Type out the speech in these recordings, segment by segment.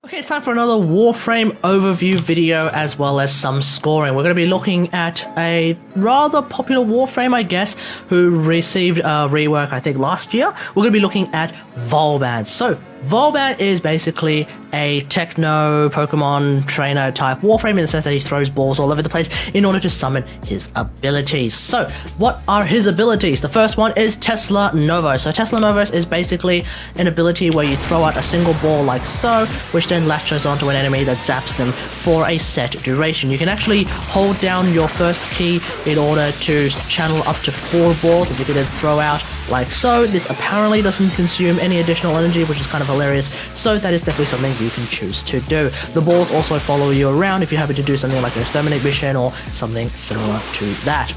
Okay, it's time for another Warframe overview video as well as some scoring. We're going to be looking at a rather popular Warframe, I guess, who received a rework, I think, last year. We're going to be looking at VAUBAN. So, VAUBAN is basically a techno Pokemon trainer type Warframe in the sense that he throws balls all over the place in order to summon his abilities. So, what are his abilities? The first one is Tesla Novos. So, Tesla Novos is basically an ability where you throw out a single ball like so, which then latches onto an enemy that zaps them for a set duration. You can actually hold down your first key in order to channel up to 4 balls that you can then throw out like so. This apparently doesn't consume any additional energy, which is kind of hilarious, so that is definitely something you can choose to do. The balls also follow you around if you happen to do something like an exterminate mission or something similar to that.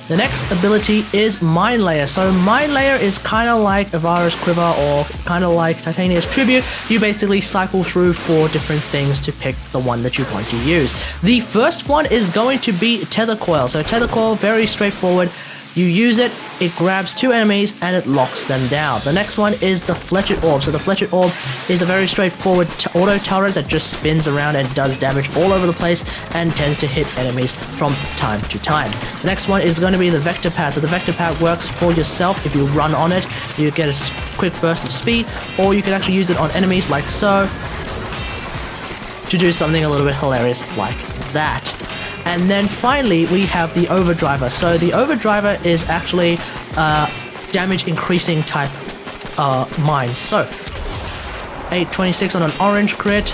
The next ability is Mind Layer. So Mind Layer is kind of like Avara's Quiver or kind of like Titania's Tribute. You basically cycle through 4 different things to pick the one that you want to use. The first one is going to be Tether Coil. So Tether Coil, very straightforward. You use it, it grabs 2 enemies and it locks them down. The next one is the Fletched Orb. So the Fletched Orb is a very straightforward auto turret that just spins around and does damage all over the place and tends to hit enemies from time to time. The next one is going to be the Vector Pad. So the Vector Pad works for yourself. If you run on it, you get a quick burst of speed, or you can actually use it on enemies like so to do something a little bit hilarious like that. And then finally, we have the Overdriver. So the Overdriver is actually damage increasing type mine. So 826 on an orange crit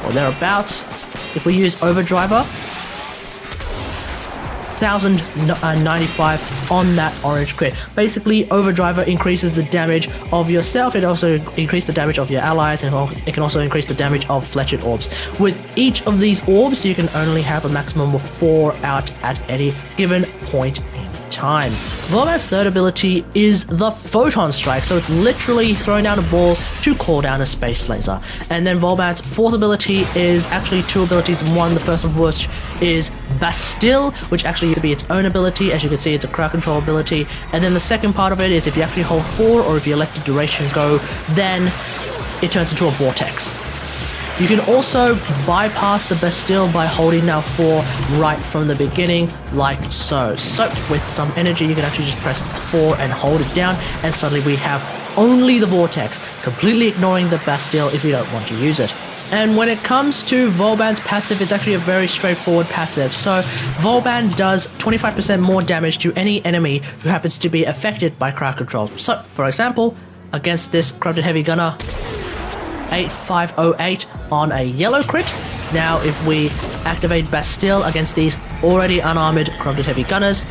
or thereabouts. If we use Overdriver, 1095 on that orange crit. Basically, Overdriver increases the damage of yourself. It also increases the damage of your allies, and it can also increase the damage of Fletched Orbs. With each of these orbs, you can only have a maximum of 4 out at any given point in time. VAUBAN's third ability is the Photon Strike, so it's literally throwing down a ball to call down a space laser. And then VAUBAN's fourth ability is actually 2 abilities in one, the first of which is Bastille, which actually used to be its own ability. As you can see, it's a crowd control ability. And then the second part of it is if you actually hold 4 or if you let the duration go, then it turns into a vortex. You can also bypass the Bastille by holding down 4 right from the beginning, like so. So, with some energy, you can actually just press 4 and hold it down, and suddenly we have only the Vortex, completely ignoring the Bastille if you don't want to use it. And when it comes to VAUBAN's passive, it's actually a very straightforward passive. So, VAUBAN does 25% more damage to any enemy who happens to be affected by crowd control. So, for example, against this Corrupted Heavy Gunner, 8508 on a yellow crit. Now if we activate Bastille against these already unarmored Corrupted Heavy Gunners,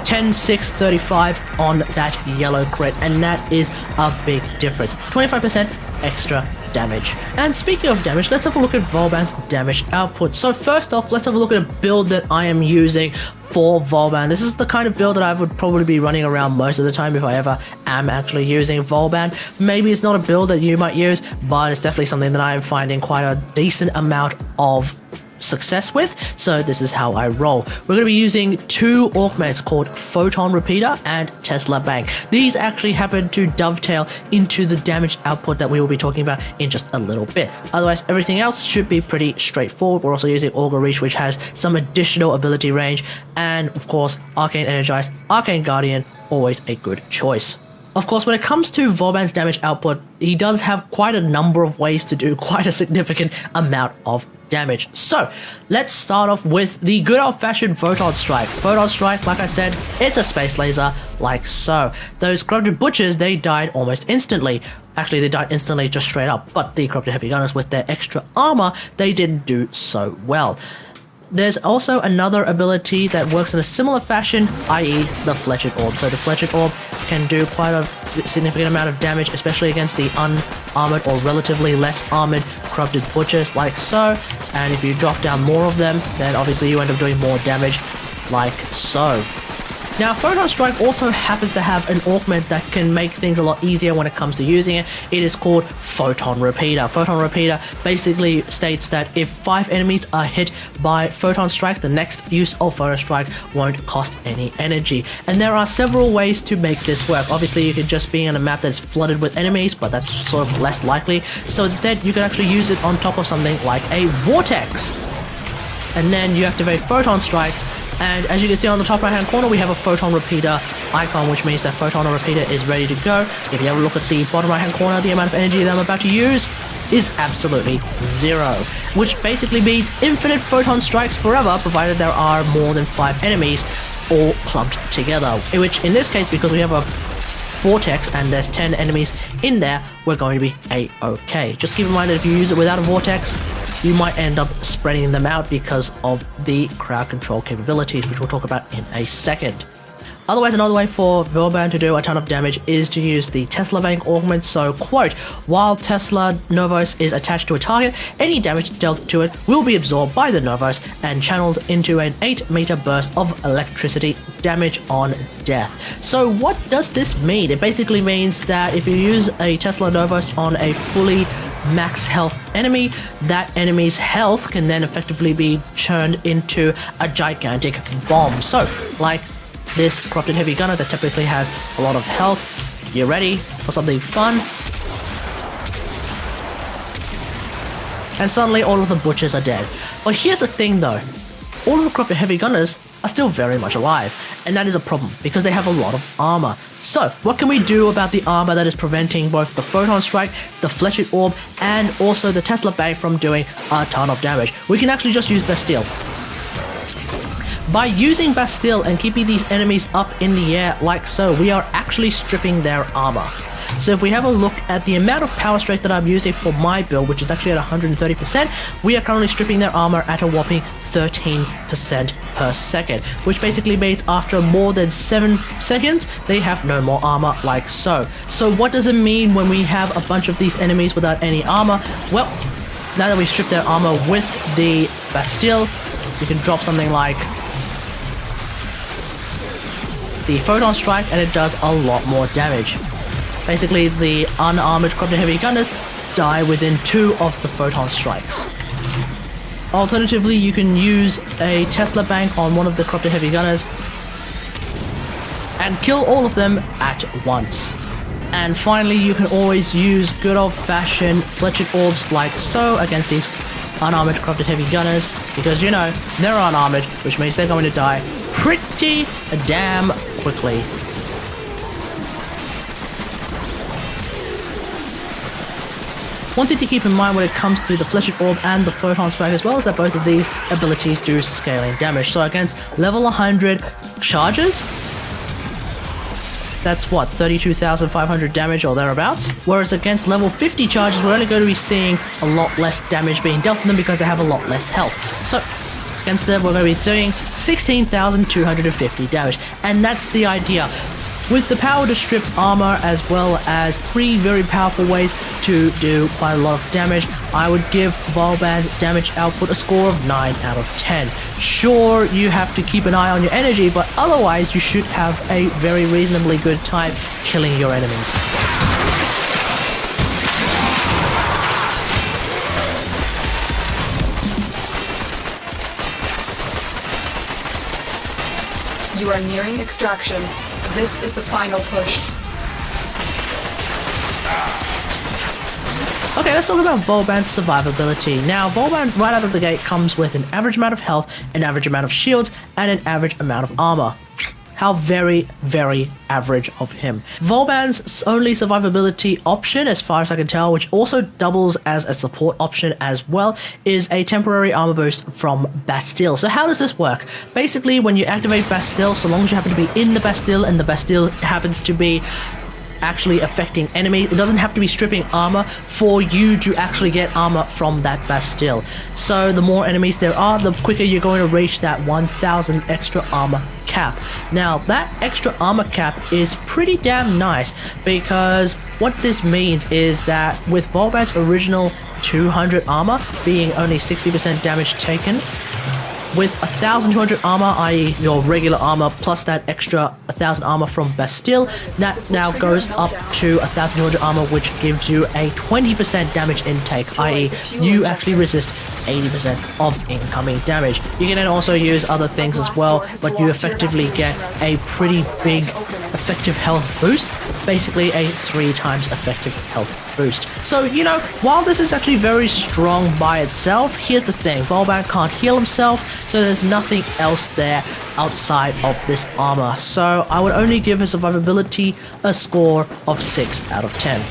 10635 on that yellow crit, and that is a big difference. 25% extra damage. And speaking of damage, let's have a look at VAUBAN's damage output. So first off, let's have a look at a build that I am using for VAUBAN. This is the kind of build that I would probably be running around most of the time if I ever am actually using VAUBAN. Maybe it's not a build that you might use, but it's definitely something that I am finding quite a decent amount of success with, so this is how I roll. We're going to be using 2 augments called Photon Repeater and Tesla Bank. These actually happen to dovetail into the damage output that we will be talking about in just a little bit. Otherwise, everything else should be pretty straightforward. We're also using Augur Reach, which has some additional ability range, and of course, Arcane Energize, Arcane Guardian, always a good choice. Of course, when it comes to VAUBAN's damage output, he does have quite a number of ways to do quite a significant amount of damage. So, let's start off with the good old-fashioned Photon Strike. Photon Strike, like I said, it's a space laser, like so. Those Corrupted Butchers, they died almost instantly. Actually, they died instantly just straight up, but the Corrupted Heavy Gunners with their extra armor, they didn't do so well. There's also another ability that works in a similar fashion, i.e. the Fletched Orb. So the Fletched Orb can do quite a significant amount of damage, especially against the unarmored or relatively less armored Corrupted Butchers, like so. And if you drop down more of them, then obviously you end up doing more damage, like so. Now, Photon Strike also happens to have an augment that can make things a lot easier when it comes to using it. It is called Photon Repeater. Photon Repeater basically states that if 5 enemies are hit by Photon Strike, the next use of Photon Strike won't cost any energy. And there are several ways to make this work. Obviously, you can just be on a map that's flooded with enemies, but that's sort of less likely. So instead, you can actually use it on top of something like a Vortex. And then you activate Photon Strike, and as you can see on the top right hand corner, we have a Photon Repeater icon, which means that Photon Repeater is ready to go. If you have a look at the bottom right hand corner, the amount of energy that I'm about to use is absolutely 0, which basically means infinite Photon Strikes forever, provided there are more than 5 enemies all clumped together, which in this case, because we have a Vortex and there's 10 enemies in there, we're going to be a-okay. Just keep in mind that if you use it without a Vortex, you might end up spreading them out because of the crowd control capabilities, which we'll talk about in a second. Otherwise, another way for VAUBAN to do a ton of damage is to use the Tesla Bank augment. So, quote, while Tesla Novos is attached to a target, any damage dealt to it will be absorbed by the Novos and channeled into an 8-meter burst of electricity damage on death. So what does this mean? It basically means that if you use a Tesla Novos on a fully max health enemy, that enemy's health can then effectively be churned into a gigantic bomb. So, like this Corrupted Heavy Gunner that typically has a lot of health. You ready for something fun? And suddenly all of the butchers are dead. But here's the thing though, all of the Corrupted Heavy Gunners are still very much alive, and that is a problem because they have a lot of armor. So what can we do about the armor that is preventing both the Photon Strike, the Fletched Orb, and also the Tesla Bank from doing a ton of damage? We can actually just use Bastille. By using Bastille and keeping these enemies up in the air like so, we are actually stripping their armor. So if we have a look at the amount of power strength that I'm using for my build, which is actually at 130%, we are currently stripping their armor at a whopping 13% per second, which basically means after more than 7 seconds, they have no more armor like so. So what does it mean when we have a bunch of these enemies without any armor? Well, now that we've stripped their armor with the Bastille, you can drop something like the Photon Strike and it does a lot more damage. Basically, the unarmored Corrupted Heavy Gunners die within 2 of the Photon Strikes. Alternatively, you can use a Tesla Bank on one of the Corrupted Heavy Gunners and kill all of them at once. And finally, you can always use good old-fashioned Fletched Orbs like so against these unarmored Corrupted Heavy Gunners, because, you know, they're unarmored, which means they're going to die pretty damn quickly. One thing to keep in mind when it comes to the Fletched Orb and the Photon Strike as well is that both of these abilities do scaling damage. So against level 100 charges, that's what, 32,500 damage or thereabouts? Whereas against level 50 charges, we're only going to be seeing a lot less damage being dealt to them because they have a lot less health. So against them, we're going to be doing 16,250 damage. And that's the idea. With the power to strip armor as well as 3 very powerful ways to do quite a lot of damage, I would give VAUBAN's damage output a score of 9 out of 10. Sure, you have to keep an eye on your energy, but otherwise you should have a very reasonably good time killing your enemies. You are nearing extraction. This is the final push. Okay, let's talk about VAUBAN's survivability. Now, VAUBAN right out of the gate comes with an average amount of health, an average amount of shields, and an average amount of armor. How very, very average of him. VAUBAN's only survivability option, as far as I can tell, which also doubles as a support option as well, is a temporary armor boost from Bastille. So how does this work? Basically, when you activate Bastille, so long as you happen to be in the Bastille and the Bastille happens to be actually affecting enemies, it doesn't have to be stripping armor for you to actually get armor from that Bastille. So the more enemies there are, the quicker you're going to reach that 1000 extra armor cap. Now, that extra armor cap is pretty damn nice, because what this means is that with VAUBAN's original 200 armor being only 60% damage taken, with 1,200 armor, i.e. your regular armor plus that extra 1,000 armor from Bastille, that now goes up to 1,200 armor, which gives you a 20% damage intake, i.e. you actually resist 80% of incoming damage. You can then also use other things as well, but you effectively get a pretty big effective health boost, basically a 3 times effective health boost. So, you know, while this is actually very strong by itself, here's the thing, VAUBAN can't heal himself, so there's nothing else there outside of this armor. So I would only give his survivability a score of 6 out of 10.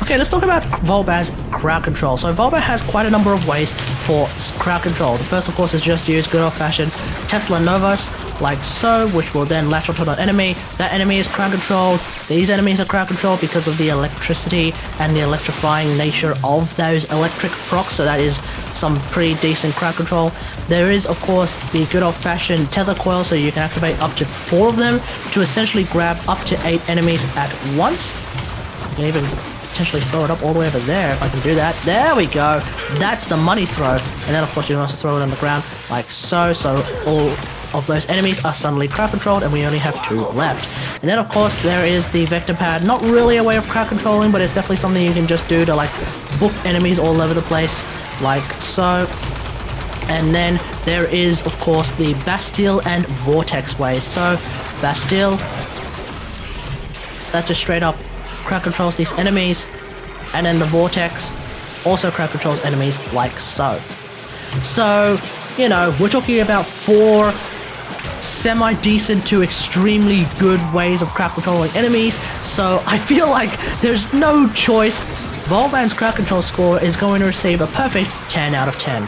Okay, let's talk about VAUBAN's crowd control. So VAUBAN has quite a number of ways for crowd control. The first, of course, is just use good old-fashioned Tesla Novas, like so, which will then latch onto an enemy. That enemy is crowd controlled. These enemies are crowd controlled because of the electricity and the electrifying nature of those electric procs, so that is some pretty decent crowd control. There is, of course, the good old-fashioned tether coil, so you can activate up to 4 of them to essentially grab up to 8 enemies at once. You can even potentially throw it up all the way over there if I can do that. There we go. That's the money throw. And then, of course, you can also throw it on the ground like so. So all of those enemies are suddenly crowd controlled, and we only have 2 left. And then, of course, there is the vector pad. Not really a way of crowd controlling, but it's definitely something you can just do to like book enemies all over the place, like so. And then there is, of course, the Bastille and Vortex way. So Bastille, that's just straight up crowd controls these enemies, and then the Vortex also crowd controls enemies like so. So, you know, we're talking about 4 semi-decent to extremely good ways of crowd controlling enemies, so I feel like there's no choice. VAUBAN's crowd control score is going to receive a perfect 10 out of 10.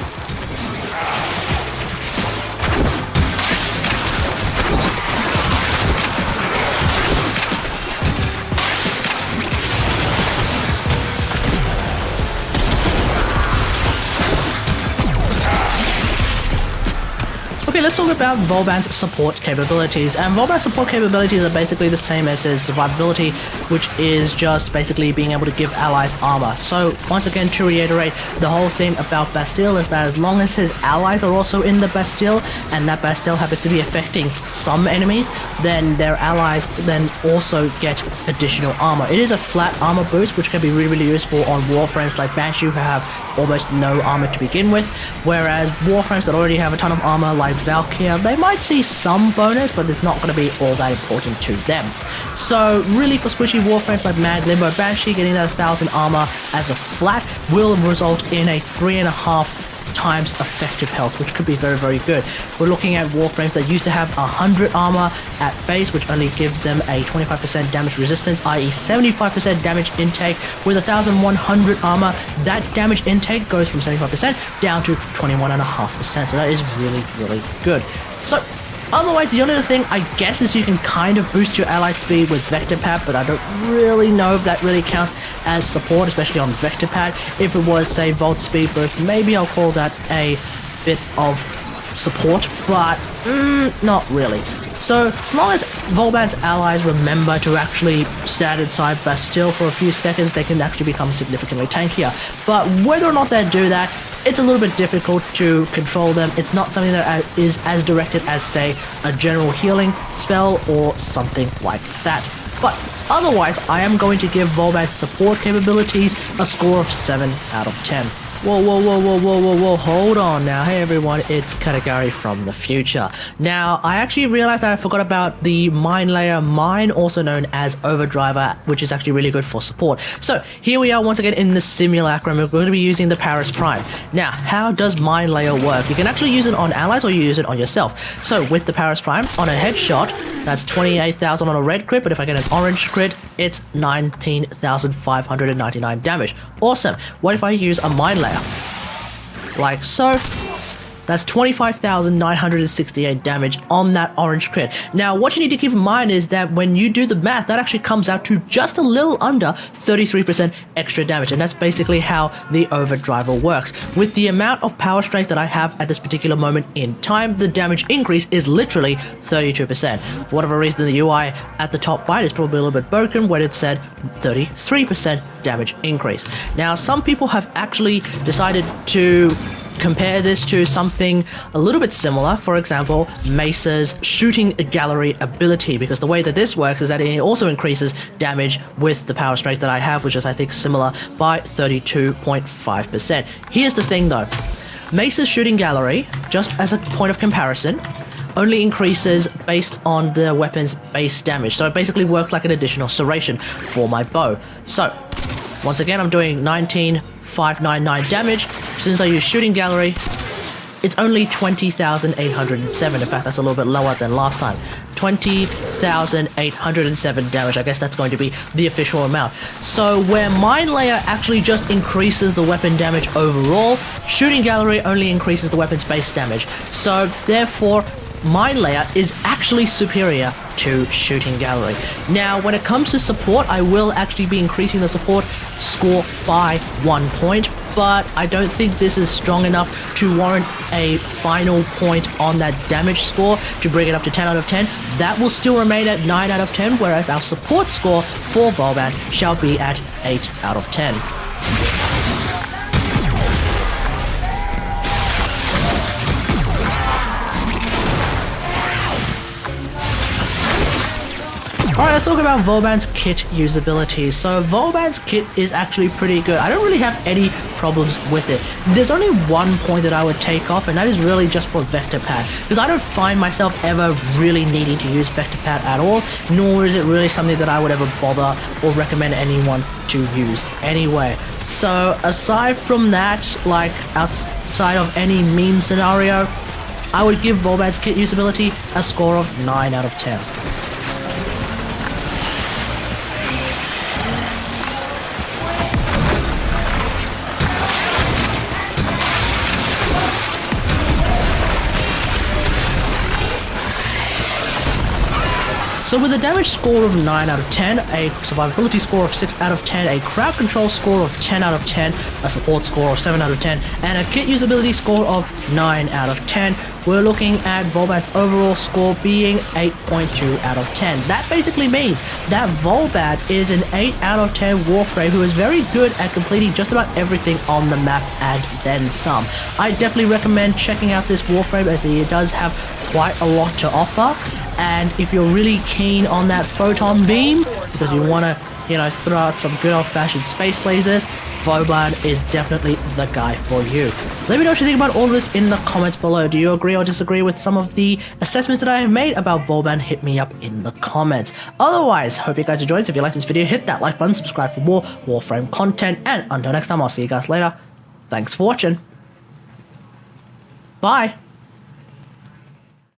Okay, let's talk about VAUBAN's support capabilities. And VAUBAN's support capabilities are basically the same as his survivability, which is just basically being able to give allies armor. So once again, to reiterate, the whole thing about Bastille is that as long as his allies are also in the Bastille, and that Bastille happens to be affecting some enemies, then their allies then also get additional armor. It is a flat armor boost, which can be really useful on WarFrames like Banshee, who have almost no armor to begin with, whereas WarFrames that already have a ton of armor like Valkyria, they might see some bonus, but it's not going to be all that important to them. So really, for squishy Warframes like Mag, Limbo, Banshee, getting that 1,000 armor as a flat will result in a 3.5 times effective health, which could be very good. We're looking at Warframes that used to have 100 armor at base, which only gives them a 25% damage resistance, i.e. 75% damage intake. With 1,100 armor, that damage intake goes from 75% down to 21.5%, so that is really good. So otherwise, the only other thing I guess is you can kind of boost your ally speed with Vector Pad, but I don't really know if that really counts as support, especially on Vector Pad. If it was, say, Volt Speed Boost, maybe I'll call that a bit of support, but not really. So as long as VAUBAN's allies remember to actually stand inside Bastille for a few seconds, they can actually become significantly tankier. But whether or not they do that, it's a little bit difficult to control them. It's not something that is as directed as, say, a general healing spell or something like that. But otherwise, I am going to give VAUBAN's support capabilities a score of 7 out of 10. Whoa, hold on now. Hey everyone, it's Cavalry from the future. Now, I actually realized that I forgot about the Mine Layer Mine, also known as Overdriver, which is actually really good for support. So, here we are once again in the simulacrum. We're going to be using the Paris Prime. Now, how does Mine Layer work? You can actually use it on allies or you use it on yourself. So, with the Paris Prime, on a headshot, that's 28,000 on a red crit, but if I get an orange crit, it's 19,599 damage. Awesome. What if I use a Mine Layer? Like so. That's 25,968 damage on that orange crit. Now, what you need to keep in mind is that when you do the math, that actually comes out to just a little under 33% extra damage, and that's basically how the overdriver works. With the amount of power strength that I have at this particular moment in time, the damage increase is literally 32%. For whatever reason, the UI at the top right is probably a little bit broken when it said 33% damage increase. Now, some people have actually decided to compare this to something a little bit similar. For example, Mesa's shooting gallery ability, because the way that this works is that it also increases damage with the power strength that I have, which is I think similar, by 32.5%. Here's the thing though, Mesa's shooting gallery, just as a point of comparison, only increases based on the weapon's base damage, so it basically works like an additional serration for my bow. So once again, I'm doing 19,599 damage. Since I use shooting gallery, it's only 20,807. In fact, that's a little bit lower than last time. 20,807 damage. I guess that's going to be the official amount. So where Mine Layer actually just increases the weapon damage overall, shooting gallery only increases the weapon's base damage. So therefore, Mine Layer is actually superior to shooting gallery. Now, when it comes to support, I will actually be increasing the support score by 1 point, but I don't think this is strong enough to warrant a final point on that damage score to bring it up to 10 out of 10. That will still remain at 9 out of 10, whereas our support score for VAUBAN shall be at 8 out of 10. Alright, let's talk about VAUBAN's kit usability. So VAUBAN's kit is actually pretty good. I don't really have any problems with it. There's only one point that I would take off, and that is really just for vector pad, because I don't find myself ever really needing to use vector pad at all, nor is it really something that I would ever bother or recommend anyone to use anyway. So aside from that, like outside of any meme scenario, I would give VAUBAN's kit usability a score of 9 out of 10. So with a damage score of 9 out of 10, a survivability score of 6 out of 10, a crowd control score of 10 out of 10, a support score of 7 out of 10, and a kit usability score of 9 out of 10, we're looking at VAUBAN's overall score being 8.2 out of 10. That basically means that VAUBAN is an 8 out of 10 WarFrame who is very good at completing just about everything on the map and then some. I definitely recommend checking out this WarFrame, as it does have quite a lot to offer. And if you're really keen on that photon beam, because you want to, throw out some good old-fashioned space lasers, VAUBAN is definitely the guy for you. Let me know what you think about all of this in the comments below. Do you agree or disagree with some of the assessments that I have made about VAUBAN? Hit me up in the comments. Otherwise, hope you guys enjoyed. So if you liked this video, hit that like button, subscribe for more WarFrame content, and until next time, I'll see you guys later. Thanks for watching. Bye.